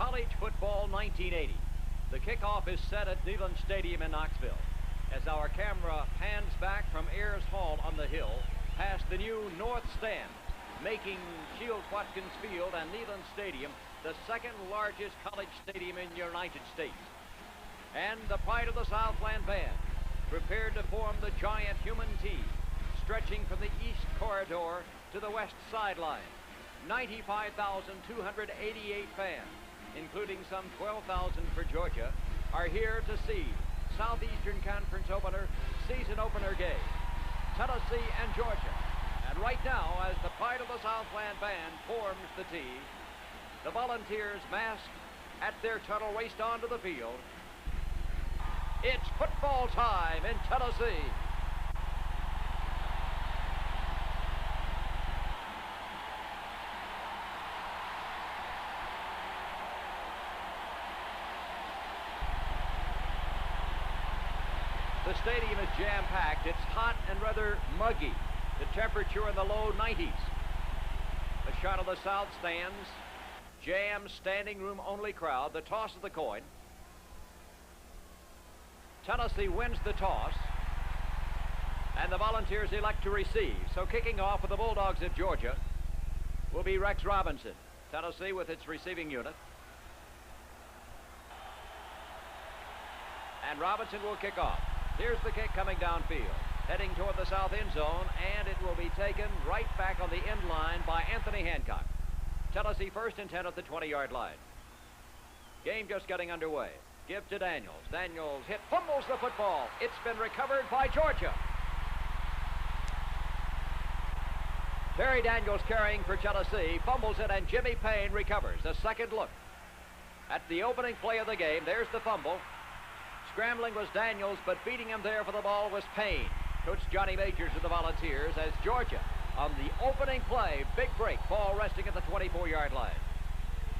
College Football 1980. The kickoff is set at Neyland Stadium in Knoxville. As our camera pans back from Ayers Hall on the hill, past the new North Stand, making Shields Watkins Field and Neyland Stadium the second largest college stadium in the United States. And the Pride of the Southland Band, prepared to form the giant human T, stretching from the east corridor to the west sideline. 95,288 fans, including some 12,000 for Georgia, are here to see Southeastern Conference opener, season opener game, Tennessee and Georgia. And right now, as the Pride of the Southland Band forms the T, the Volunteers massed at their tunnel raced onto the field. It's football time in Tennessee. The stadium is jam-packed. It's hot and rather muggy. The temperature in the low 90s. A shot of the south stands. Jam, standing room only crowd. The toss of the coin. Tennessee wins the toss. And the Volunteers elect to receive. So kicking off with the Bulldogs of Georgia will be Rex Robinson. Tennessee with its receiving unit. And Robinson will kick off. Here's the kick coming downfield, heading toward the south end zone, and it will be taken right back on the end line by Anthony Hancock. Tennessee first and 10 at the 20-yard line. Game just getting underway. Give to Daniels. Daniels hit, fumbles the football. It's been recovered by Georgia. Terry Daniels carrying for Tennessee, fumbles it, and Jimmy Payne recovers. A second look at the opening play of the game. There's the fumble. Scrambling was Daniels, but beating him there for the ball was Payne. Coach Johnny Majors of the Volunteers as Georgia on the opening play. Big break, ball resting at the 24-yard line.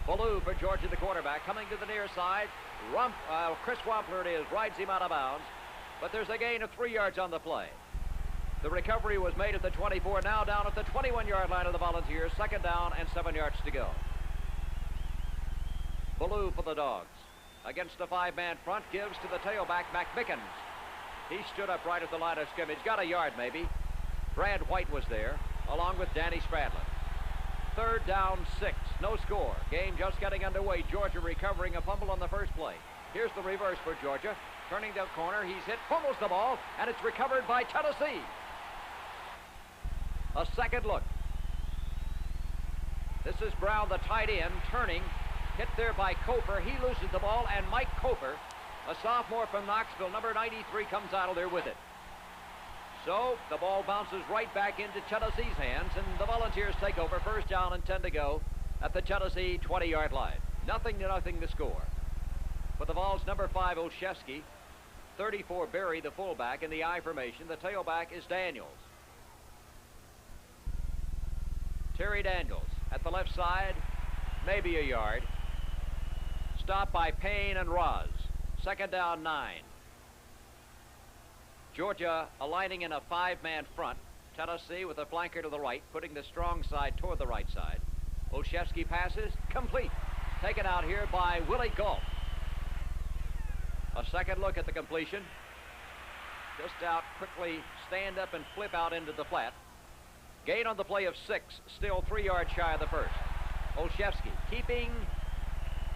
Ballou for Georgia, the quarterback, coming to the near side. Chris Wampler it is, rides him out of bounds, but there's a gain of 3 yards on the play. The recovery was made at the 24, now down at the 21-yard line of the Volunteers. Second down and 7 yards to go. Ballou for the Dogs. Against the 5-man front, gives to the tailback, McMickens. He stood up right at the line of scrimmage, got a yard maybe. Brad White was there, along with Danny Stradlin. Third down, 6, no score. Game just getting underway. Georgia recovering a fumble on the first play. Here's the reverse for Georgia. Turning the corner, he's hit, fumbles the ball, and it's recovered by Tennessee. A second look. This is Brown, the tight end, turning. Hit there by Cofer. He loses the ball, and Mike Cofer, a sophomore from Knoxville, number 93, comes out of there with it. So the ball bounces right back into Tennessee's hands, and the Volunteers take over. First down and 10 to go at the Tennessee 20-yard line. 0-0 the score. For the Vols, number 5, Olszewski, 34, Berry, the fullback, in the I formation. The tailback is Daniels. Terry Daniels at the left side, maybe a yard. Stopped by Payne and Roz. Second down, 9. Georgia aligning in a 5-man front. Tennessee with a flanker to the right, putting the strong side toward the right side. Olszewski passes, complete. Taken out here by Willie Galt. A second look at the completion. Just out, quickly stand up and flip out into the flat. Gain on the play of 6, still 3 yards shy of the first. Olszewski keeping.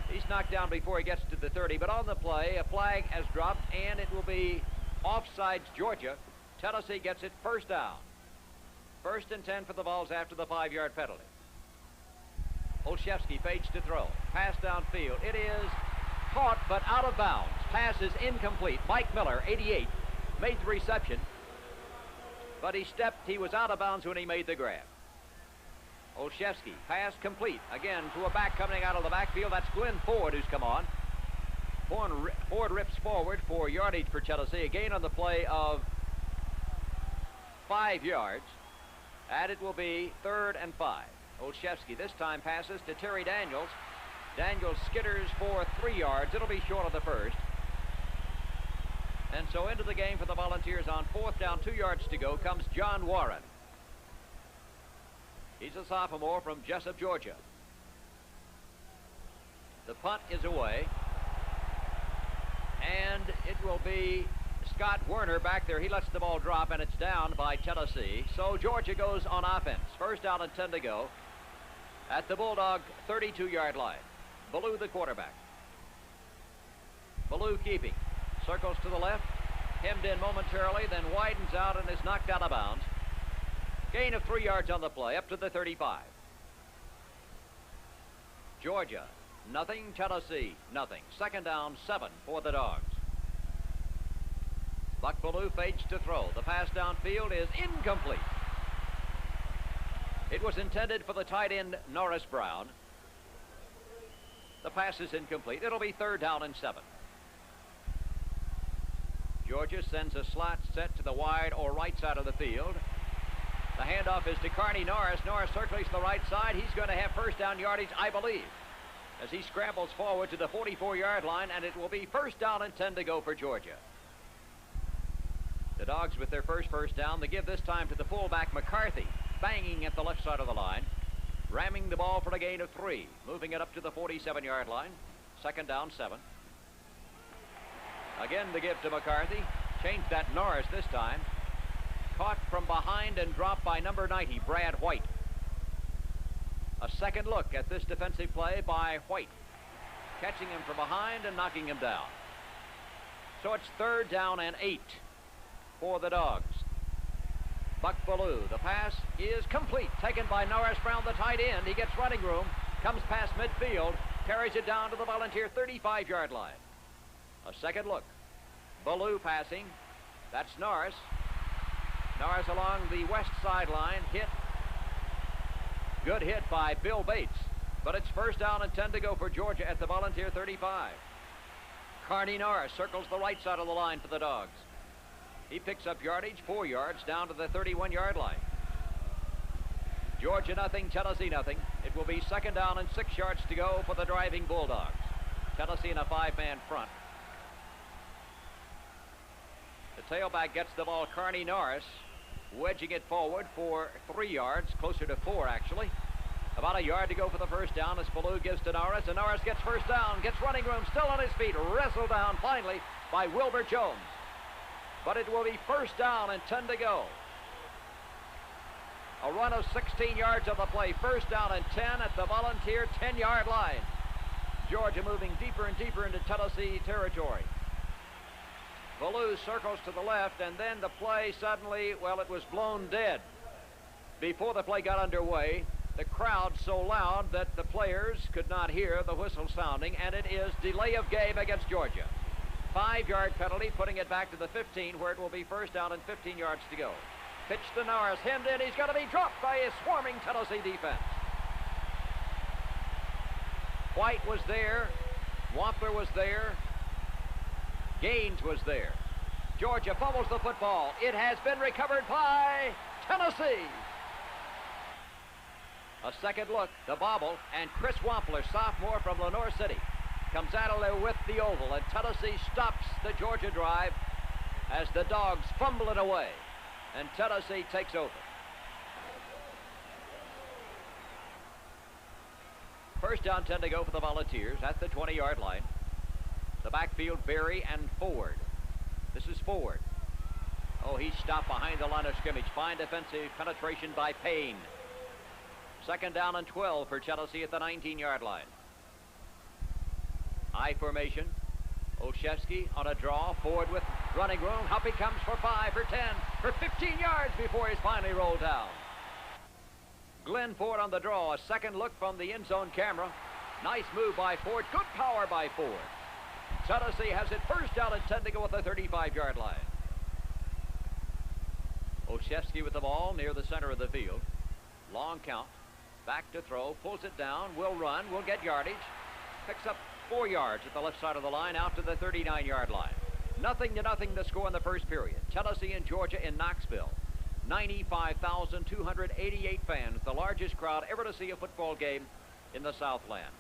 He's knocked down before he gets to the 30, but on the play, a flag has dropped, and it will be offsides Georgia. Tennessee gets it first down. First and 10 for the Vols after the 5-yard penalty. Olszewski fades to throw. Pass downfield. It is caught, but out of bounds. Pass is incomplete. Mike Miller, 88, made the reception, but he was out of bounds when he made the grab. Olszewski, pass complete. Again to a back coming out of the backfield. That's Glenn Ford who's come on. Ford rips forward for yardage for Tennessee. A gain on the play of 5 yards. And it will be 3rd and 5. Olszewski this time passes to Terry Daniels. Daniels skitters for 3 yards. It'll be short of the first. And so into the game for the Volunteers on 4th down, 2 yards to go, comes John Warren. He's a sophomore from Jessup, Georgia. The The punt is away. And it will be Scott Werner back there. He lets the ball drop, and it's down by Tennessee. So Georgia goes on offense. First down and 10 to go at the Bulldog 32-yard line. Ballou, the quarterback. Ballou keeping. Circles to the left. Hemmed in momentarily, then widens out and is knocked out of bounds. Gain of 3 yards on the play, up to the 35. Georgia, nothing. Tennessee, nothing. Second down, 7 for the Dogs. Buck Ballou fades to throw. The pass downfield is incomplete. It was intended for the tight end, Norris Brown. The pass is incomplete. It'll be third down and 7. Georgia sends a slot set to the wide or right side of the field. The handoff is to Carney Norris. Norris circulates the right side. He's going to have first down yardage, I believe, as he scrambles forward to the 44-yard line, and it will be first down and 10 to go for Georgia. The Dogs with their first down. They give this time to the fullback, McCarthy, banging at the left side of the line, ramming the ball for a gain of 3, moving it up to the 47-yard line. Second down, 7. Again, the give to McCarthy. Changed that Norris this time. Caught from behind and dropped by number 90, Brad White. A second look at this defensive play by White, catching him from behind and knocking him down. So it's third down and 8 for the Dogs. Buck Ballou, the pass is complete, taken by Norris Brown, the tight end. He gets running room, comes past midfield, carries it down to the Volunteer 35-yard line. A second look. Ballou passing. That's Norris. Norris along the west sideline, hit. Good hit by Bill Bates. But it's first down and 10 to go for Georgia at the Volunteer 35. Carney Norris circles the right side of the line for the Dogs. He picks up yardage, 4 yards, down to the 31-yard line. Georgia nothing, Tennessee nothing. It will be second down and 6 yards to go for the driving Bulldogs. Tennessee in a 5-man front. The tailback gets the ball, Carney Norris, wedging it forward for 3 yards, closer to 4 actually. About a yard to go for the first down as Ballou gives to Norris, and Norris gets first down, gets running room, still on his feet, wrestled down finally by Wilbur Jones. But it will be first down and 10 to go. A run of 16 yards on the play, first down and 10 at the Volunteer 10-yard line. Georgia moving deeper and deeper into Tennessee territory. Ballou circles to the left, and then the play suddenly, well, it was blown dead. Before the play got underway, the crowd so loud that the players could not hear the whistle sounding, and it is delay of game against Georgia. 5-yard penalty, putting it back to the 15, where it will be first down and 15 yards to go. Pitch to Norris, hemmed in, he's going to be dropped by a swarming Tennessee defense. White was there, Wampler was there, Gaines was there. Georgia fumbles the football. It has been recovered by Tennessee. A second look, the bobble, and Chris Wampler, sophomore from Lenore City, comes out of there with the oval, and Tennessee stops the Georgia drive as the Dogs fumble it away, and Tennessee takes over. First down, 10 to go for the Volunteers at the 20-yard line. The backfield, Berry and Ford. This is Ford. Oh, he's stopped behind the line of scrimmage. Fine defensive penetration by Payne. Second down and 12 for Tennessee at the 19-yard line. I formation. Olszewski on a draw. Ford with running room. Huppy comes for 5, for 10, for 15 yards before he's finally rolled down. Glenn Ford on the draw. A second look from the end zone camera. Nice move by Ford. Good power by Ford. Tennessee has it first down and 10 to go at the 35-yard line. Olszewski with the ball near the center of the field. Long count. Back to throw. Pulls it down. Will run. Will get yardage. Picks up 4 yards at the left side of the line out to the 39-yard line. 0-0 the score in the first period. Tennessee and Georgia in Knoxville. 95,288 fans. The largest crowd ever to see a football game in the Southland.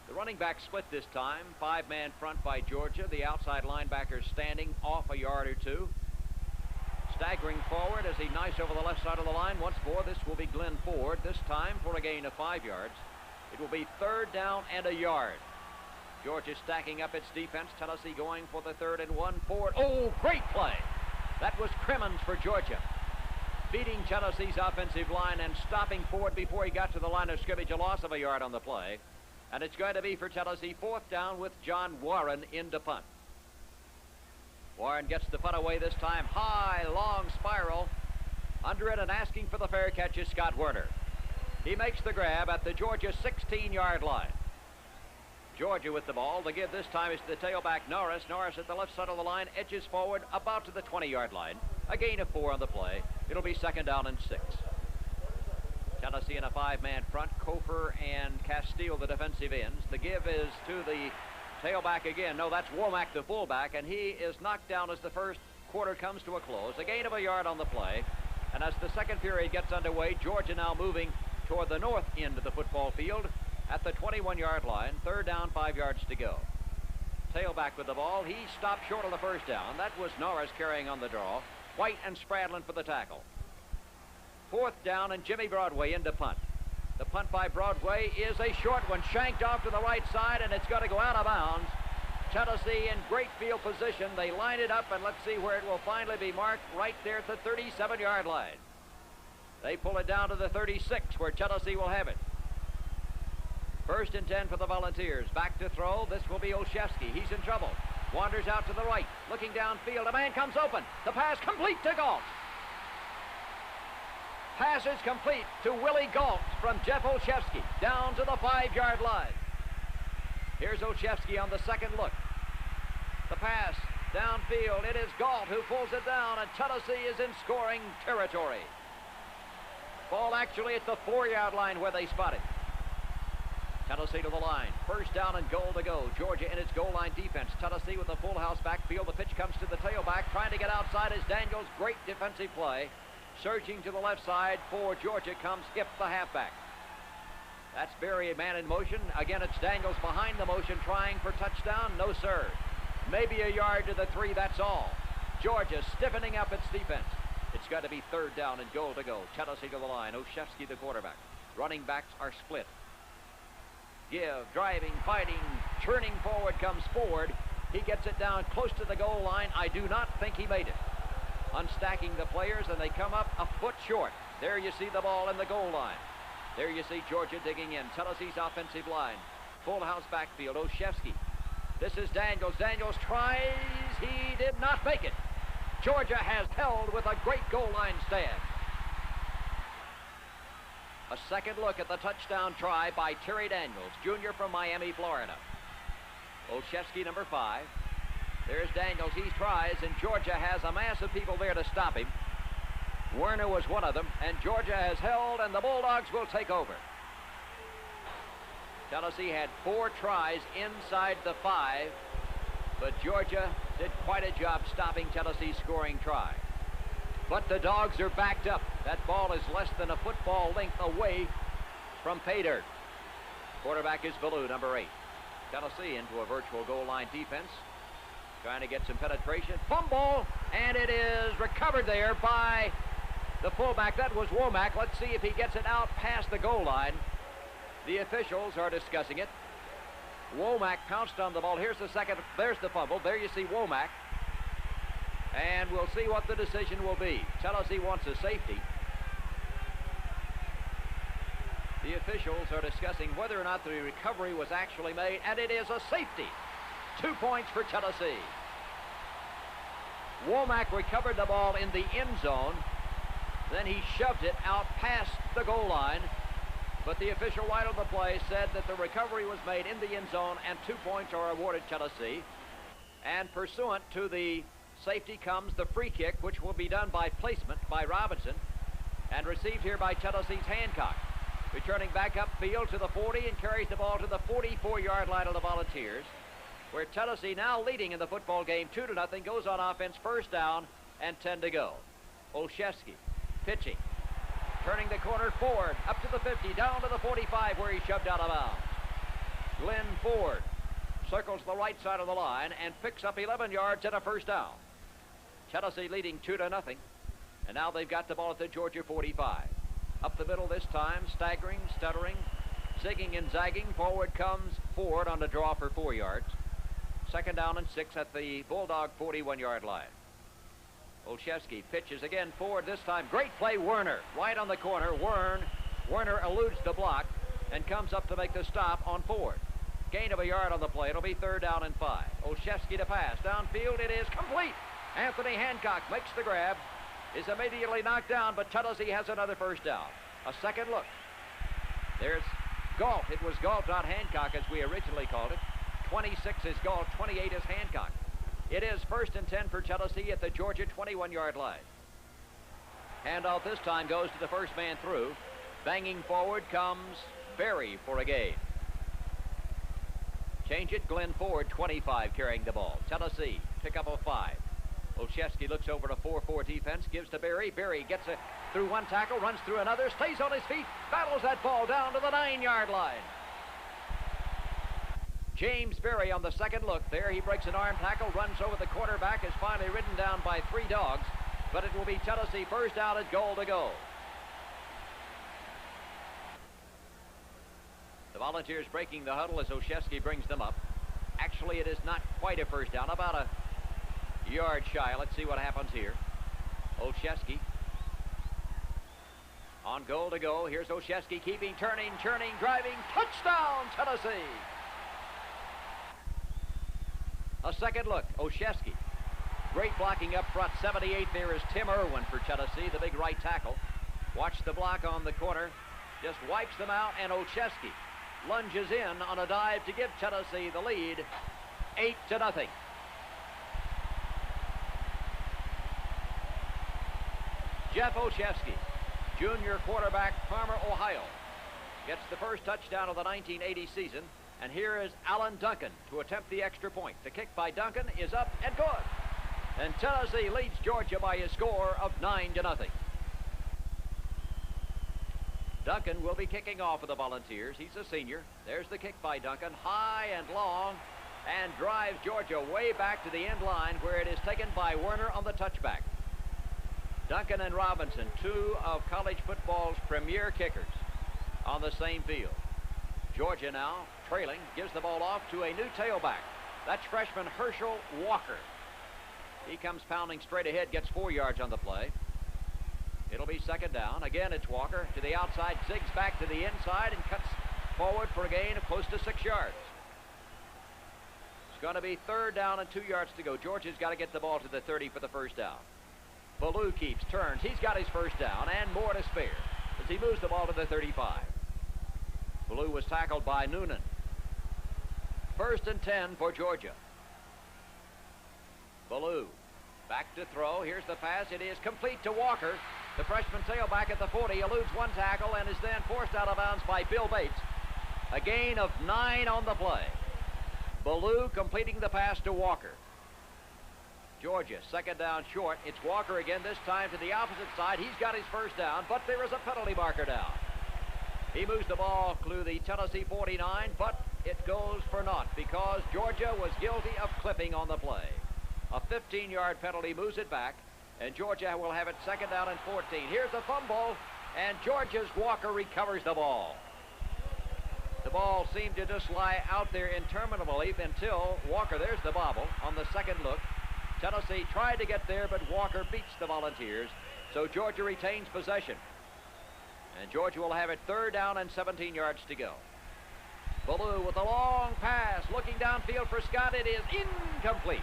The running back split this time. 5-man front by Georgia. The outside linebacker standing off a yard or two. Staggering forward as he knifes over the left side of the line. Once more, this will be Glenn Ford. This time for a gain of 5 yards. It will be 3rd down and a yard. Georgia stacking up its defense. Tennessee going for the 3rd and 1 forward. Oh, great play. That was Crimmins for Georgia. Beating Tennessee's offensive line and stopping Ford before he got to the line of scrimmage. A loss of a yard on the play. And it's going to be for Tennessee 4th down with John Warren in to punt. Warren gets the punt away this time. High, long spiral. Under it and asking for the fair catch is Scott Werner. He makes the grab at the Georgia 16-yard line. Georgia with the ball. The give this time is to the tailback Norris. Norris at the left side of the line, edges forward about to the 20-yard line. A gain of 4 on the play. It'll be 2nd down and 6. Tennessee in a 5-man front. Kofer and Castile, the defensive ends. The give is to the tailback again. No, that's Womack, the fullback, and he is knocked down as the first quarter comes to a close. A gain of a yard on the play. And as the second period gets underway, Georgia now moving toward the north end of the football field at the 21-yard line. 3rd down, 5 yards to go. Tailback with the ball. He stopped short of the 1st down. That was Norris carrying on the draw. White and Spradlin for the tackle. 4th down and Jimmy Broadway into punt. The punt by Broadway is a short one, shanked off to the right side, and it's going to go out of bounds. Tennessee in great field position. They line it up, and let's see where it will finally be marked, right there at the 37-yard line. They pull it down to the 36, where Tennessee will have it. 1st and 10 for the Volunteers. Back to throw. This will be Olszewski. He's in trouble. Wanders out to the right. Looking downfield. A man comes open. The pass complete to Galt. Pass is complete to Willie Galt from Jeff Olszewski. Down to the 5-yard line. Here's Olszewski on the second look. The pass downfield. It is Galt who pulls it down, and Tennessee is in scoring territory. Ball actually at the 4-yard line where they spot it. Tennessee to the line. 1st down and goal to go. Georgia in its goal line defense. Tennessee with a full house backfield. The pitch comes to the tailback. Trying to get outside is Daniels. Great defensive play. Surging to the left side for Georgia comes Skip, the halfback. That's Berry, a man in motion. Again, it's Daniels behind the motion trying for touchdown. No, sir. Maybe a yard to the 3, that's all. Georgia stiffening up its defense. It's got to be 3rd down and goal to go. Tennessee to the line. Olszewski, the quarterback. Running backs are split. Give, driving, fighting, turning forward comes Ford. He gets it down close to the goal line. I do not think he made it. Unstacking the players, and they come up a foot short. There you see the ball in the goal line. There you see Georgia digging in. Tennessee's offensive line. Full house backfield. Olszewski. This is Daniels. Daniels tries. He did not make it. Georgia has held with a great goal line stand. A second look at the touchdown try by Terry Daniels, junior from Miami, Florida. Olszewski, number 5. There's Daniels. He tries, and Georgia has a mass of people there to stop him. Werner was one of them, and Georgia has held, and the Bulldogs will take over. Tennessee had 4 tries inside the 5, but Georgia did quite a job stopping Tennessee's scoring try. But the Dogs are backed up. That ball is less than a football length away from pay dirt. Quarterback is Ballou, number 8. Tennessee into a virtual goal line defense. Trying to get some penetration. Fumble, and it is recovered there by the fullback. That was Womack. Let's see if he gets it out past the goal line. The officials are discussing it. Womack pounced on the ball. Here's the second. There's the fumble. There you see Womack. And we'll see what the decision will be. Tennessee wants a safety. The officials are discussing whether or not the recovery was actually made, and it is a safety. 2 points for Tennessee. Womack recovered the ball in the end zone. Then he shoved it out past the goal line. But the official right on the play said that the recovery was made in the end zone, and 2 points are awarded Tennessee. And pursuant to the safety comes the free kick, which will be done by placement by Robinson and received here by Tennessee's Hancock. Returning back upfield to the 40 and carries the ball to the 44-yard line of the Volunteers, where Tennessee, now leading in the football game 2-0, goes on offense. 1st down and 10 to go. Olszewski pitching. Turning the corner forward, up to the 50, down to the 45 where he shoved out of bounds. Glenn Ford circles the right side of the line and picks up 11 yards and a 1st down. Tennessee leading 2-0. And now they've got the ball at the Georgia 45. Up the middle this time, staggering, stuttering. zigging and zagging. Forward comes Ford on the draw for 4 yards. 2nd down and 6 at the Bulldog 41-yard line. Olszewski pitches again forward this time. Great play, Werner. Right on the corner. Werner eludes the block and comes up to make the stop on Ford. Gain of a yard on the play. It'll be 3rd down and 5. Olszewski to pass. Downfield, it is complete. Anthony Hancock makes the grab. Is immediately knocked down, but Tennessee has another 1st down. A second look. There's Galt. It was Galt, not Hancock, as we originally called it. 26 is Galt, 28 is Hancock. It is 1st and 10 for Tennessee at the Georgia 21-yard line. Handoff this time goes to the first man through. Banging forward comes Berry for a gain. Change it, Glenn Ford, 25, carrying the ball. Tennessee, pick up a 5. Olszewski looks over a 4-4 defense, gives to Berry. Berry gets it through one tackle, runs through another, stays on his feet, battles that ball down to the 9-yard line. James Berry on the second look there. He breaks an arm tackle, runs over the quarterback, is finally ridden down by 3 dogs, but it will be Tennessee 1st down at goal to go. The Volunteers breaking the huddle as Olszewski brings them up. Actually, it is not quite a 1st down, about a yard shy. Let's see what happens here. Olszewski on goal to go. Here's Olszewski keeping, turning, churning, driving. Touchdown, Tennessee! A second look, Olszewski. Great blocking up front. 78 there is Tim Irwin for Tennessee, the big right tackle. Watch the block on the corner. Just wipes them out, and Olszewski lunges in on a dive to give Tennessee the lead, 8-0. Jeff Olszewski, junior quarterback, Parma, Ohio, gets the first touchdown of the 1980 season. And here is Alan Duncan to attempt the extra point. The kick by Duncan is up and good. And Tennessee leads Georgia by a score of 9-0. Duncan will be kicking off for the Volunteers. He's a senior. There's the kick by Duncan, high and long, and drives Georgia way back to the end line, where it is taken by Werner on the touchback. Duncan and Robinson, 2 of college football's premier kickers, on the same field. Georgia now trailing, gives the ball off to a new tailback. That's freshman Herschel Walker. He comes pounding straight ahead, gets 4 yards on the play. It'll be 2nd down. Again, it's Walker to the outside, zigs back to the inside, and cuts forward for a gain of close to 6 yards. It's going to be 3rd down and 2 yards to go. Georgia's got to get the ball to the 30 for the 1st down. Ballou keeps, turns. He's got his 1st down and more to spare as he moves the ball to the 35. Ballou was tackled by Noonan. 1st and 10 for Georgia. Ballou back to throw. Here's the pass. It is complete to Walker. The freshman tailback at the 40 eludes one tackle and is then forced out of bounds by Bill Bates. A gain of 9 on the play. Ballou completing the pass to Walker. Georgia, 2nd down short. It's Walker again, this time to the opposite side. He's got his 1st down, but there is a penalty marker down. He moves the ball to the Tennessee 49, but it goes for naught because Georgia was guilty of clipping on the play. A 15-yard penalty moves it back, and Georgia will have it 2nd down and 14. Here's the fumble, and Georgia's Walker recovers the ball. The ball seemed to just lie out there interminably until Walker, there's the bobble on the second look. Tennessee tried to get there, but Walker beats the Volunteers, so Georgia retains possession. And Georgia will have it 3rd down and 17 yards to go. Ballou with a long pass, looking downfield for Scott. It is incomplete.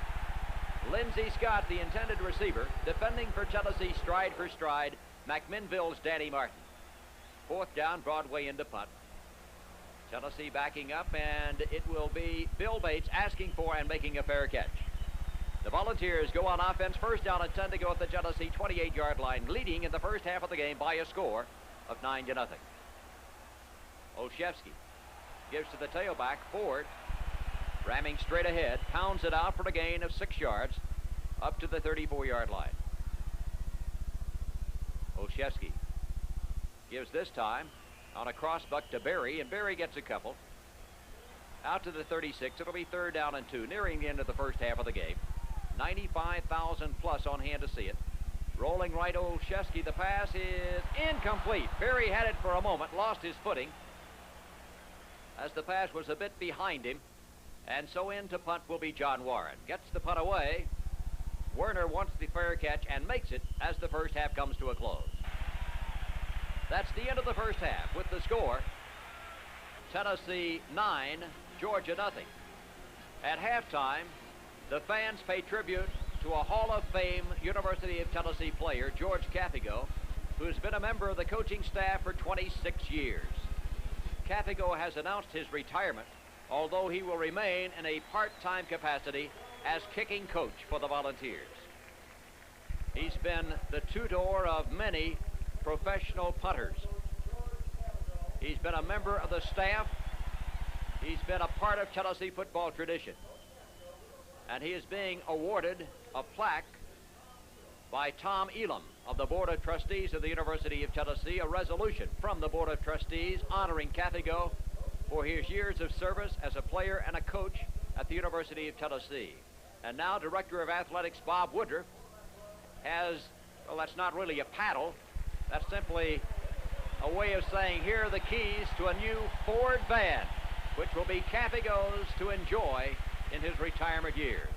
Lindsey Scott, the intended receiver, defending for Tennessee stride for stride. McMinnville's Danny Martin. 4th down, Broadway into punt. Tennessee backing up, and it will be Bill Bates asking for and making a fair catch. The Volunteers go on offense, 1st down and 10 to go at the Tennessee 28-yard line, leading in the first half of the game by a score of 9-0. Olszewski gives to the tailback, Ford, ramming straight ahead, pounds it out for a gain of 6 yards up to the 34-yard line. Olszewski gives this time on a cross buck to Berry, and Berry gets a couple. Out to the 36. It'll be 3rd down and 2, nearing the end of the first half of the game. 95,000 plus on hand to see it. Rolling right, Olszewski. The pass is incomplete. Berry had it for a moment, lost his footing. as the pass was a bit behind him. And so in to punt will be John Warren. Gets the punt away. Werner wants the fair catch and makes it as the first half comes to a close. That's the end of the first half with the score, Tennessee 9, Georgia nothing. At halftime, the fans pay tribute to a Hall of Fame University of Tennessee player, George Capigo, who's been a member of the coaching staff for 26 years. Capigo has announced his retirement, although he will remain in a part-time capacity as kicking coach for the Volunteers. He's been the tutor of many professional punters. He's been a member of the staff. He's been a part of Tennessee football tradition. And he is being awarded a plaque by Tom Elam of the Board of Trustees of the University of Tennessee, a resolution from the Board of Trustees honoring Capigo for his years of service as a player and a coach at the University of Tennessee. And now Director of Athletics Bob Woodruff has, well, that's not really a paddle. That's simply a way of saying here are the keys to a new Ford van, which will be Capigo's to enjoy in his retirement years.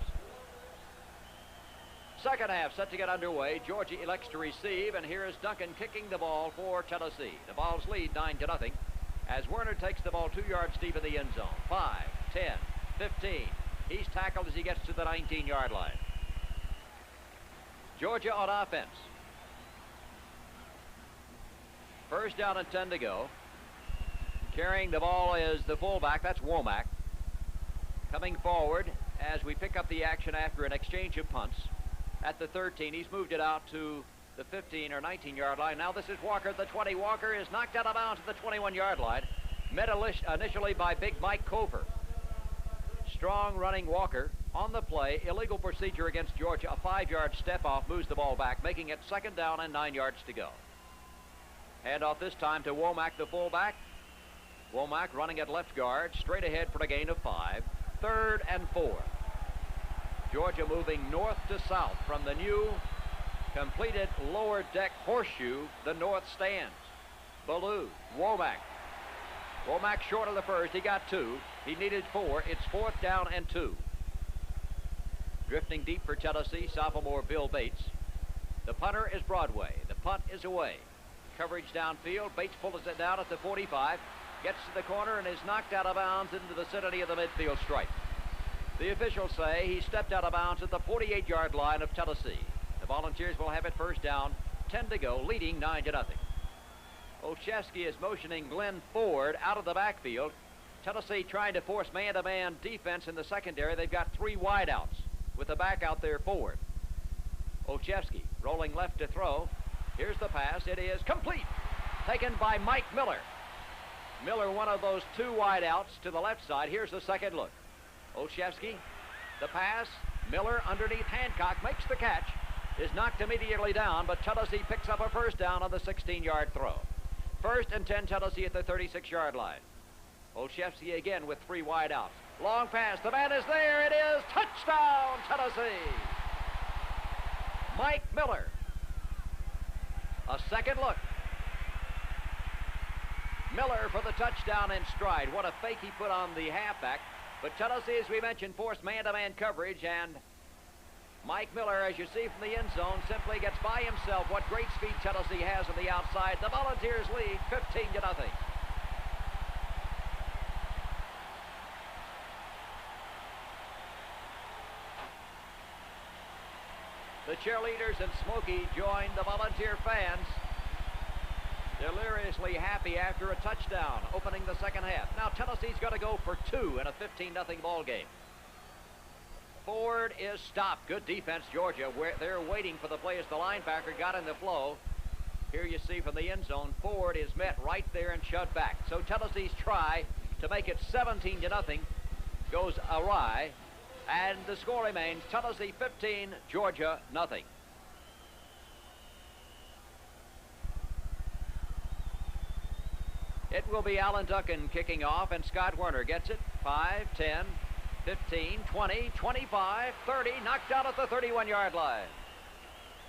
Second half set to get underway. Georgia elects to receive, and here is Duncan kicking the ball for Tennessee. The Vols lead 9-0 as Werner takes the ball 2 yards deep in the end zone. 5, 10, 15. He's tackled as he gets to the 19-yard line. Georgia on offense. First down and 10 to go. Carrying the ball is the fullback, that's Womack. Coming forward as we pick up the action after an exchange of punts. At the 13, he's moved it out to the 15 or 19-yard line. Now this is Walker at the 20. Walker is knocked out of bounds at the 21-yard line. Met initially by big Mike Cover. Strong running Walker on the play. Illegal procedure against Georgia. A 5-yard step off moves the ball back, making it second down and 9 yards to go. Handoff this time to Womack, the fullback. Womack running at left guard, straight ahead for a gain of 5. 3rd and 4. Georgia moving north to south from the new completed lower deck horseshoe, the north stands. Ballou, Womack. Womack short of the first. He got 2. He needed 4. It's 4th down and 2. Drifting deep for Tennessee, sophomore Bill Bates. The punter is Broadway. The punt is away. Coverage downfield. Bates pulls it down at the 45. Gets to the corner and is knocked out of bounds into the vicinity of the midfield stripe. The officials say he stepped out of bounds at the 48-yard line of Tennessee. The Volunteers will have it first down, 10 to go, leading 9-0. Olszewski is motioning Glenn Ford out of the backfield. Tennessee trying to force man-to-man defense in the secondary. They've got 3 wideouts with the back out there Ford. Olszewski rolling left to throw. Here's the pass. It is complete. Taken by Mike Miller. Miller, one of those 2 wideouts to the left side. Here's the second look. Olszewski, the pass. Miller underneath Hancock makes the catch. Is knocked immediately down, but Tennessee picks up a first down on the 16-yard throw. 1st and 10 Tennessee at the 36-yard line. Olszewski again with 3 wideouts. Long pass. The man is there. It is touchdown, Tennessee. Mike Miller. A second look. Miller for the touchdown in stride. What a fake he put on the halfback. But Tennessee, as we mentioned, forced man-to-man coverage, and Mike Miller, as you see from the end zone, simply gets by himself. What great speed Tennessee has on the outside. The Volunteers lead 15-0. The cheerleaders and Smokey join the Volunteer fans. Deliriously happy after a touchdown, opening the second half. Now Tennessee's going to go for 2 in a 15-0 ball game. Ford is stopped. Good defense, Georgia. They're waiting for the play as the linebacker got in the flow. Here you see from the end zone, Ford is met right there and shoved back. So Tennessee's try to make it 17-0 goes awry, and the score remains Tennessee 15, Georgia nothing. It will be Alan Duncan kicking off, and Scott Werner gets it. 5, 10, 15, 20, 25, 30, knocked out at the 31-yard line.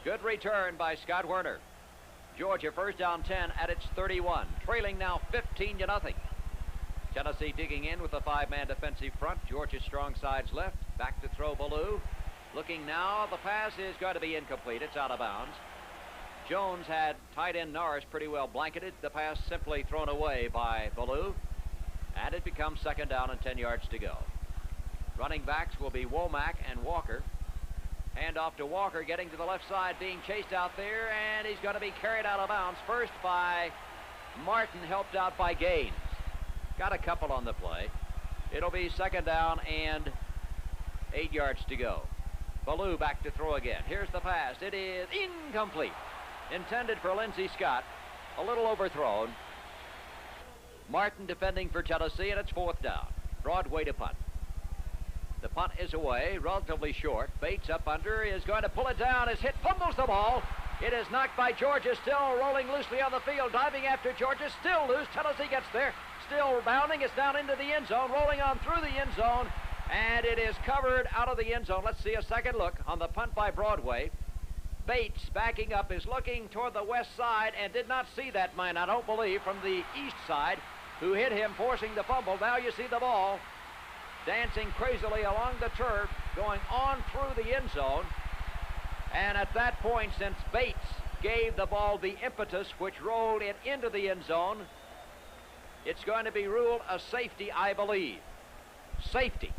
Good return by Scott Werner. Georgia first down 10 at its 31, trailing now 15-0. Tennessee digging in with a five-man defensive front. Georgia's strong side's left. Back to throw Ballou. Looking now, the pass is going to be incomplete. It's out of bounds. Jones had tight end Norris pretty well blanketed. The pass simply thrown away by Ballou. And it becomes second down and 10 yards to go. Running backs will be Womack and Walker. Hand off to Walker, getting to the left side, being chased out there, and he's going to be carried out of bounds. First by Martin, helped out by Gaines. Got a couple on the play. It'll be second down and 8 yards to go. Ballou back to throw again. Here's the pass. It is incomplete. Intended for Lindsey Scott. A little overthrown. Martin defending for Tennessee, and it's fourth down. Broadway to punt. The punt is away, relatively short. Bates up under, is going to pull it down, is hit, fumbles the ball. It is knocked by Georgia, still rolling loosely on the field, diving after Georgia, still loose. Tennessee gets there, still bounding, it's down into the end zone, rolling on through the end zone, and it is covered out of the end zone. Let's see a second look on the punt by Broadway. Bates, backing up, is looking toward the west side and did not see that man, I don't believe, from the east side, who hit him, forcing the fumble. Now you see the ball dancing crazily along the turf, going on through the end zone. And at that point, since Bates gave the ball the impetus which rolled it into the end zone, it's going to be ruled a safety, I believe. Safety.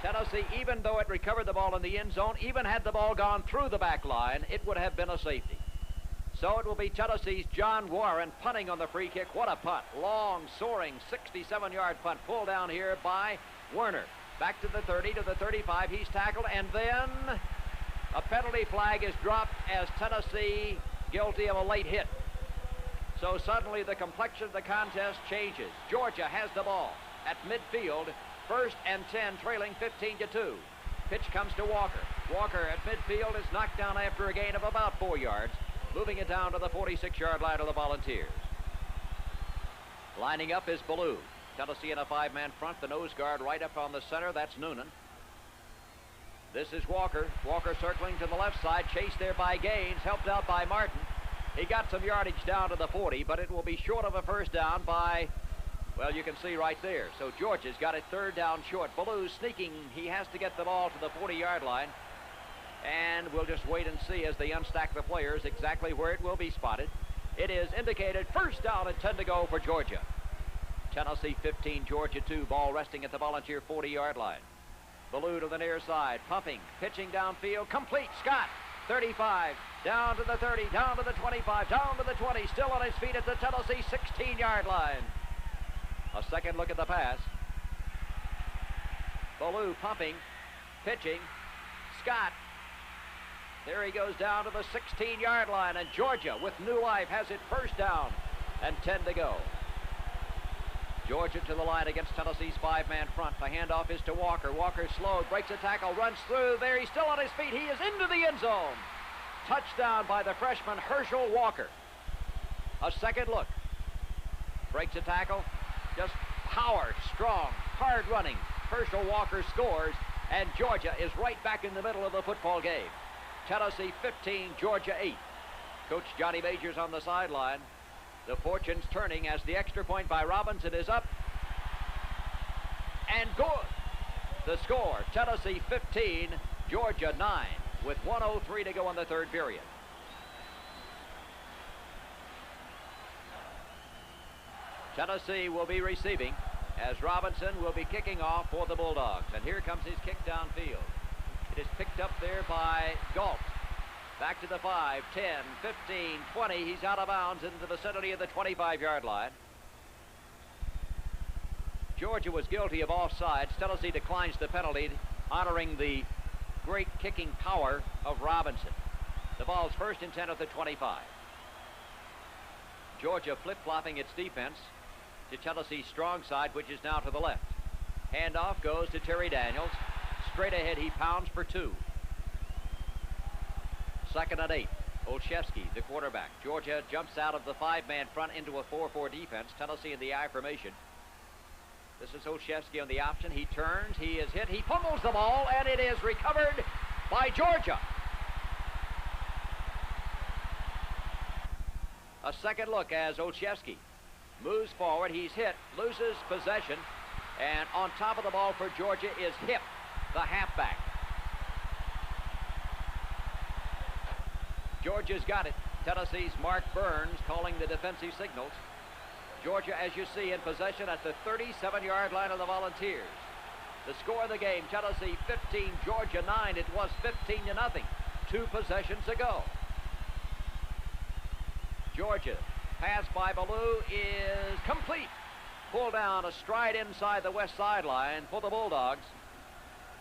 Tennessee, even though it recovered the ball in the end zone, even had the ball gone through the back line, it would have been a safety. So it will be Tennessee's John Warren punting on the free kick. What a punt. Long, soaring, 67-yard punt. Pulled down here by Werner. Back to the 30, to the 35. He's tackled, and then a penalty flag is dropped as Tennessee guilty of a late hit. So suddenly the complexion of the contest changes. Georgia has the ball at midfield. First and 10, trailing 15-2. Pitch comes to Walker. Walker at midfield is knocked down after a gain of about 4 yards. Moving it down to the 46-yard line of the Volunteers. Lining up is Ballou. Tennessee in a five-man front. The nose guard right up on the center. That's Noonan. This is Walker. Walker circling to the left side. Chased there by Gaines. Helped out by Martin. He got some yardage down to the 40, but it will be short of a first down by, well, you can see right there. So Georgia's got it third down short. Ballou sneaking. He has to get the ball to the 40-yard line. And we'll just wait and see as they unstack the players exactly where it will be spotted. It is indicated first down and 10 to go for Georgia. Tennessee 15, Georgia 2. Ball resting at the Volunteer 40-yard line. Ballou to the near side, pumping, pitching downfield, complete. Scott, 35, down to the 30, down to the 25, down to the 20, still on his feet at the Tennessee 16-yard line. A second look at the pass. Ballou pumping, pitching. Scott. There he goes down to the 16-yard line, and Georgia, with new life, has it first down and 10 to go. Georgia to the line against Tennessee's five-man front. The handoff is to Walker. Walker slowed, breaks a tackle, runs through. There, he's still on his feet. He is into the end zone. Touchdown by the freshman Herschel Walker. A second look. Breaks a tackle. Just power, strong, hard running. Herschel Walker scores, and Georgia is right back in the middle of the football game. Tennessee 15, Georgia 8. Coach Johnny Majors on the sideline. The fortune's turning as the extra point by Robinson is up. And good. The score, Tennessee 15, Georgia 9, with 1:03 to go in the third period. Tennessee will be receiving as Robinson will be kicking off for the Bulldogs. And here comes his kick downfield. It is picked up there by Galt. Back to the 5, 10, 15, 20. He's out of bounds in the vicinity of the 25-yard line. Georgia was guilty of offsides. Tennessee declines the penalty, honoring the great kicking power of Robinson. The ball's first and 10 at the 25. Georgia flip-flopping its defense to Tennessee's strong side, which is now to the left. Handoff goes to Terry Daniels. Straight ahead, he pounds for 2. Second and 8. Olszewski, the quarterback. Georgia jumps out of the five-man front into a 4-4 defense. Tennessee in the I formation. This is Olszewski on the option. He turns. He is hit. He pummels the ball, and it is recovered by Georgia. A second look as Olszewski moves forward. He's hit. loses possession, and on top of the ball for Georgia is Hip, the halfback. Georgia's got it. Tennessee's Mark Burns calling the defensive signals. Georgia, as you see, in possession at the 37-yard line of the Volunteers. The score of the game, Tennessee 15, Georgia 9. It was 15-0, 2 possessions ago. Georgia, pass by Ballou is complete. Pulled down a stride inside the west sideline for the Bulldogs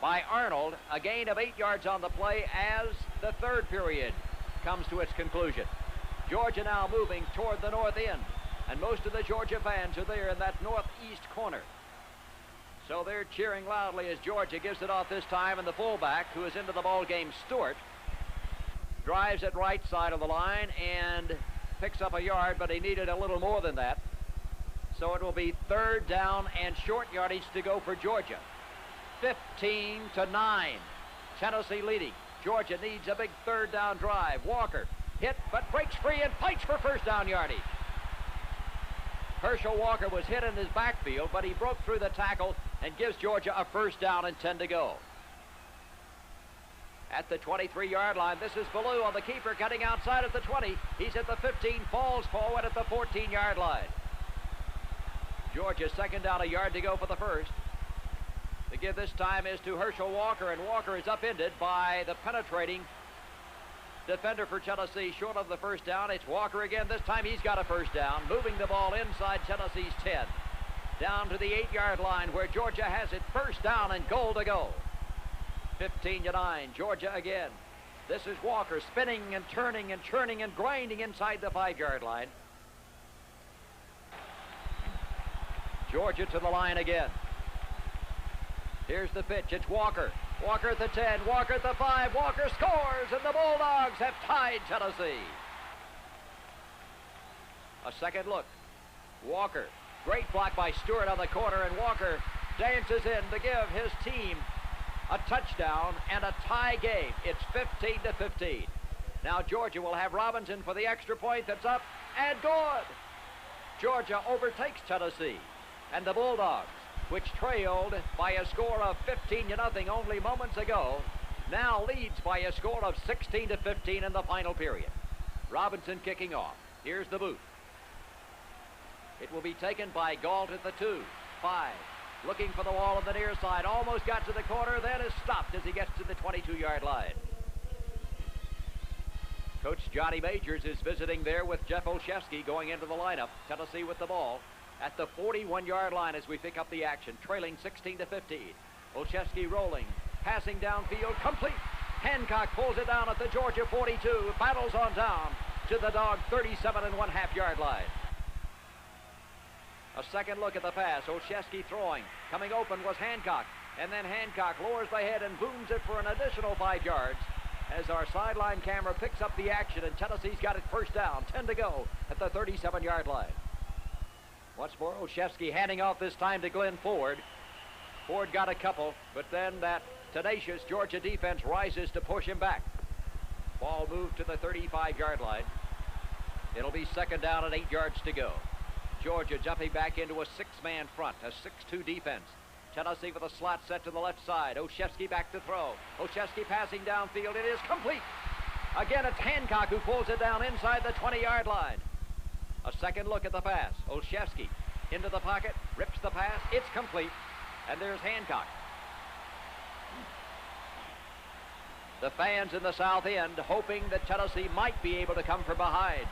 by Arnold. A gain of 8 yards on the play as the third period comes to its conclusion. Georgia now moving toward the north end, and most of the Georgia fans are there in that northeast corner. So they're cheering loudly as Georgia gives it off this time, and the fullback, who is into the ball game, Stewart, drives it right side of the line and picks up a yard, but he needed a little more than that. So it will be 3rd down and short yardage to go for Georgia. 15-9. Tennessee leading. Georgia needs a big 3rd down drive. Walker hit, but breaks free and fights for 1st down yardage. Herschel Walker was hit in his backfield, but he broke through the tackle and gives Georgia a 1st down and 10 to go. At the 23-yard line, this is Ballou on the keeper, cutting outside at the 20. He's at the 15, falls forward at the 14-yard line. Georgia 2nd down, a yard to go for the 1st. The give this time is to Herschel Walker, and Walker is upended by the penetrating defender for Tennessee short of the 1st down. It's Walker again. This time he's got a 1st down, moving the ball inside Tennessee's 10. Down to the 8-yard line where Georgia has it, 1st down and goal to go. 15-9, Georgia again. This is Walker spinning and turning and churning and grinding inside the 5-yard line. Georgia to the line again. Here's the pitch. It's Walker. Walker at the 10, Walker at the 5, Walker scores, and the Bulldogs have tied Tennessee. A second look. Walker, great block by Stewart on the corner, and Walker dances in to give his team a touchdown and a tie game. It's 15-15. Now Georgia will have Robinson for the extra point that's up and good. Georgia overtakes Tennessee, and the Bulldogs, which trailed by a score of 15-0 only moments ago, now leads by a score of 16-15 in the final period. Robinson kicking off. Here's the boot. It will be taken by Galt at the 2, 5. Looking for the wall on the near side. Almost got to the corner, then is stopped as he gets to the 22-yard line. Coach Johnny Majors is visiting there with Jeff Olszewski going into the lineup. Tennessee with the ball at the 41-yard line as we pick up the action, trailing 16-15. Olszewski rolling, passing downfield, complete. Hancock pulls it down at the Georgia 42, battles on down to the Dog 37.5-yard line. A second look at the pass. Olszewski throwing. Coming open was Hancock. And then Hancock lowers the head and booms it for an additional 5 yards as our sideline camera picks up the action, and Tennessee's got it 1st down, 10 to go at the 37-yard line. Once more, Olszewski handing off this time to Glenn Ford. Ford got a couple, but then that tenacious Georgia defense rises to push him back. Ball moved to the 35-yard line. It'll be 2nd down and 8 yards to go. Georgia jumping back into a 6-man front, a 6-2 defense. Tennessee with a slot set to the left side. Olszewski back to throw. Olszewski passing downfield. It is complete. Again, it's Hancock who pulls it down inside the 20-yard line. A second look at the pass. Olszewski into the pocket, rips the pass. It's complete. And there's Hancock. The fans in the south end hoping that Tennessee might be able to come from behind.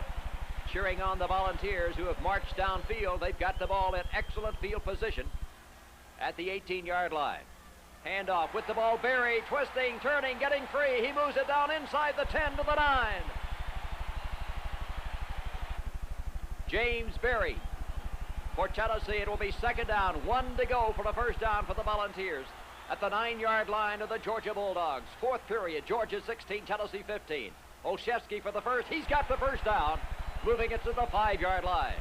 Cheering on the Volunteers who have marched downfield. They've got the ball in excellent field position at the 18-yard line. Handoff with the ball. Berry twisting, turning, getting free. He moves it down inside the 10 to the 9. James Berry for Tennessee. It will be 2nd down, 1 to go for the 1st down for the Volunteers at the 9-yard line of the Georgia Bulldogs. 4th period, Georgia 16, Tennessee 15. Olszewski for the 1st. He's got the 1st down. Moving it to the 5-yard line.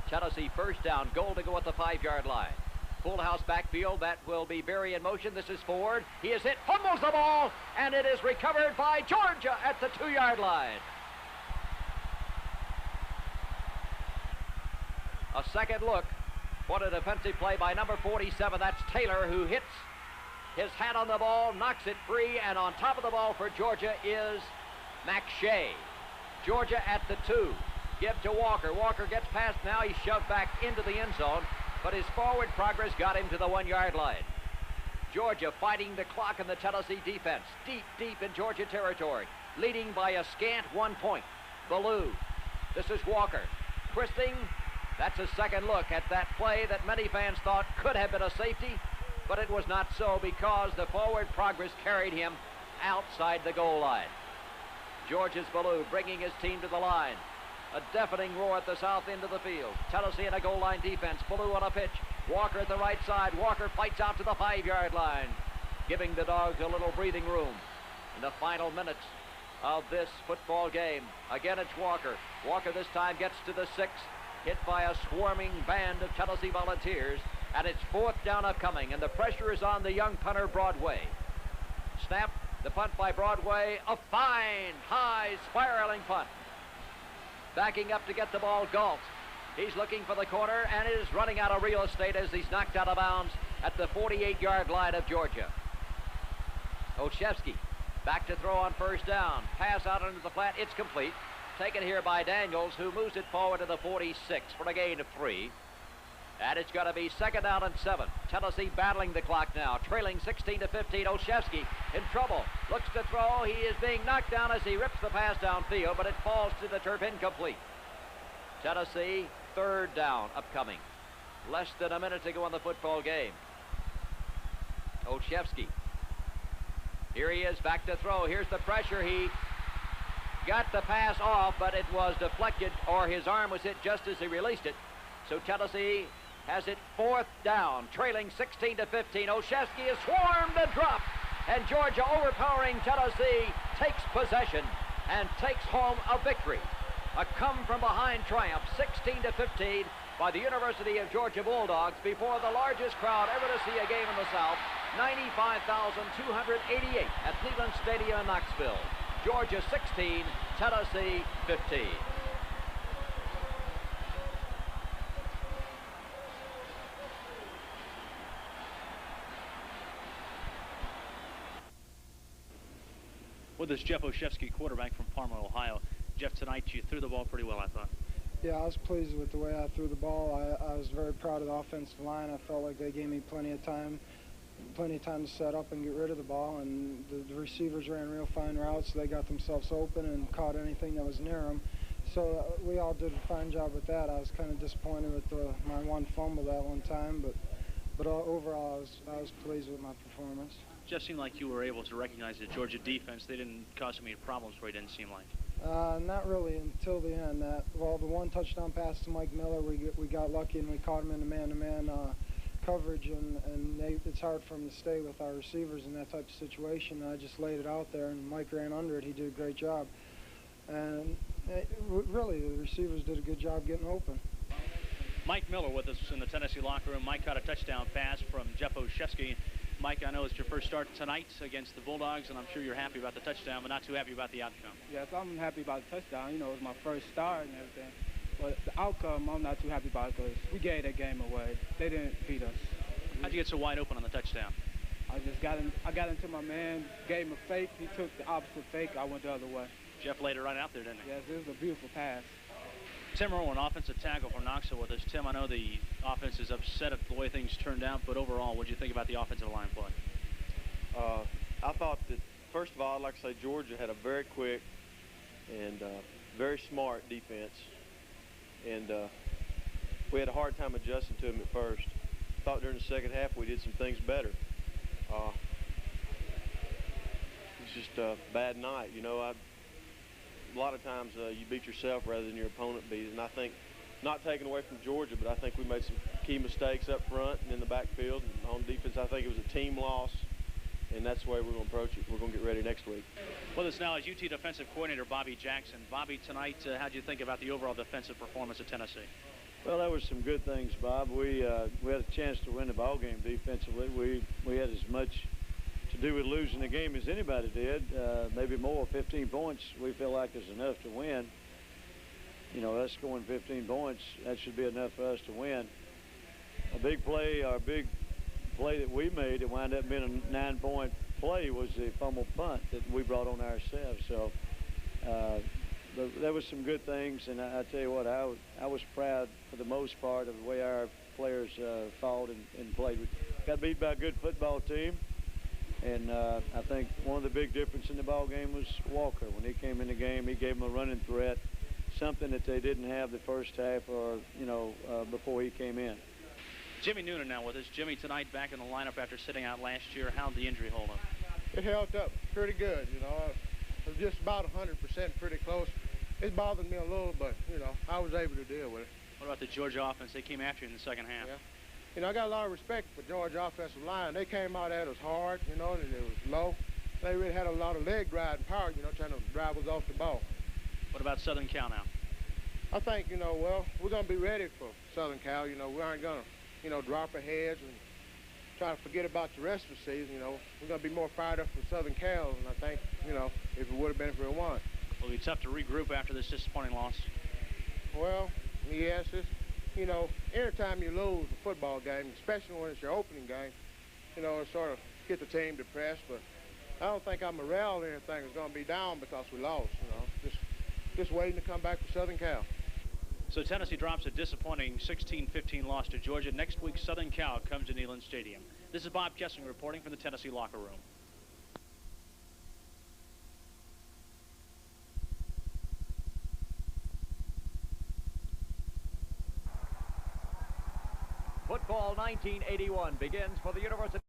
Tennessee 1st down, goal to go at the 5-yard line. Full house backfield, that will be Berry in motion. This is Ford. He is hit, fumbles the ball, and it is recovered by Georgia at the 2-yard line. A second look. What a defensive play by number 47. That's Taylor, who hits his hat on the ball, knocks it free, and on top of the ball for Georgia is McShay. Georgia at the 2. Give to Walker. Walker gets past now. He's shoved back into the end zone, but his forward progress got him to the 1-yard line. Georgia fighting the clock in the Tennessee defense. Deep in Georgia territory. Leading by a scant 1 point. Ballou. This is Walker. Twisting. That's a second look at that play that many fans thought could have been a safety, but it was not so because the forward progress carried him outside the goal line. Georgia's Ballou bringing his team to the line. A deafening roar at the south end of the field. Tennessee in a goal line defense. Ballou on a pitch. Walker at the right side. Walker fights out to the 5-yard line, giving the Dogs a little breathing room in the final minutes of this football game. Again, it's Walker. Walker this time gets to the 6, hit by a swarming band of Tennessee Volunteers, and it's 4th down upcoming, and the pressure is on the young punter, Broadway. Snap, the punt by Broadway, a fine, high, spiraling punt. Backing up to get the ball, Galt. He's looking for the corner and is running out of real estate as he's knocked out of bounds at the 48-yard line of Georgia. Olszewski back to throw on first down. Pass out into the flat. It's complete. Taken here by Daniels, who moves it forward to the 46 for a gain of 3. And it's going to be 2nd down and 7. Tennessee battling the clock now, trailing 16-15. Olszewski in trouble. Looks to throw. He is being knocked down as he rips the pass downfield, but it falls to the turf, incomplete. Tennessee, 3rd down upcoming. Less than a minute to go in the football game. Olszewski. Here he is, back to throw. Here's the pressure. He got the pass off, but it was deflected, or his arm was hit just as he released it. So Tennessee has it 4th down, trailing 16-15. Olszewski is swarmed and dropped, and Georgia, overpowering Tennessee, takes possession and takes home a victory. A come-from-behind triumph, 16-15, by the University of Georgia Bulldogs before the largest crowd ever to see a game in the South, 95,288 at Cleveland Stadium in Knoxville. Georgia 16, Tennessee 15. With this Jeff Olszewski, quarterback from Parma, Ohio. Jeff, tonight you threw the ball pretty well, I thought. Yeah, I was pleased with the way I threw the ball. I was very proud of the offensive line. I felt like they gave me plenty of time to set up and get rid of the ball, and the receivers ran real fine routes. They got themselves open and caught anything that was near them. So we all did a fine job with that. I was kind of disappointed with my one fumble that one time, but overall I was pleased with my performance. Just seemed like you were able to recognize the Georgia defense. They didn't cause any problems for you, didn't seem like. Not really until the end. Well, the one touchdown pass to Mike Miller, we got lucky and we caught him in the man-to-man coverage, and it's hard for him to stay with our receivers in that type of situation. I just laid it out there, and Mike ran under it. He did a great job. And really, the receivers did a good job getting open. Mike Miller with us in the Tennessee locker room. Mike caught a touchdown pass from Jeff Olszewski. Mike, I know it's your first start tonight against the Bulldogs, and I'm sure you're happy about the touchdown, but not too happy about the outcome. Yes, I'm happy about the touchdown. You know, it was my first start and everything. But the outcome, I'm not too happy about because we gave that game away. They didn't beat us. How'd you get so wide open on the touchdown? I got into my man, gave him a fake. He took the opposite fake. I went the other way. Jeff laid it right out there, didn't he? Yes, it was a beautiful pass. Tim Irwin, offensive tackle for Knoxville with us. Tim, I know the offense is upset at the way things turned out, but overall, what did you think about the offensive line play? I thought that, first of all, I'd like to say Georgia had a very quick and very smart defense, and we had a hard time adjusting to them at first. I thought during the second half we did some things better. It was just a bad night. You know, a lot of times you beat yourself rather than your opponent beat, and I think, not taken away from Georgia, but I think we made some key mistakes up front and in the backfield. And on defense, I think it was a team loss, and that's the way we're going to approach it. We're going to get ready next week. With us now is UT defensive coordinator Bobby Jackson. Bobby, tonight, how do you think about the overall defensive performance of Tennessee? Well, there was some good things, Bob. We had a chance to win the ball game defensively. We had as much to do with losing the game as anybody did, maybe more. 15 points we feel like is enough to win. you know, us scoring 15 points, that should be enough for us to win. A big play, our big play that we made, it wound up being a 9-point play, was the fumble punt that we brought on ourselves. So there was some good things, and I tell you what, I was proud for the most part of the way our players fought and played. We got beat by a good football team, and I think one of the big differences in the ball game was Walker. When he came in the game, he gave them a running threat, something that they didn't have the first half or, you know, before he came in. Jimmy Noonan now with us. Jimmy, tonight back in the lineup after sitting out last year. How'd the injury hold up? It held up pretty good, you know. I was just about 100%, pretty close. It bothered me a little, but, you know, I was able to deal with it. What about the Georgia offense? They came after you in the second half. Yeah. You know, I got a lot of respect for Georgia offensive line. They came out at us hard, you know, and it was low. They really had a lot of leg driving power, you know, trying to drive us off the ball. What about Southern Cal now? I think, you know, well, we're going to be ready for Southern Cal. You know, we aren't going to, you know, drop our heads and try to forget about the rest of the season. You know, we're going to be more fired up for Southern Cal, and I think, you know, if it would have been if we won. Will it be tough to regroup after this disappointing loss? Well, yes, it's, you know, anytime you lose a football game, especially when it's your opening game, you know, it sort of get the team depressed. But I don't think our morale or anything is going to be down because we lost. You know, just waiting to come back for Southern Cal. So Tennessee drops a disappointing 16-15 loss to Georgia. Next week, Southern Cal comes to Neyland Stadium. This is Bob Kessling reporting from the Tennessee locker room. Football 1981 begins for the University.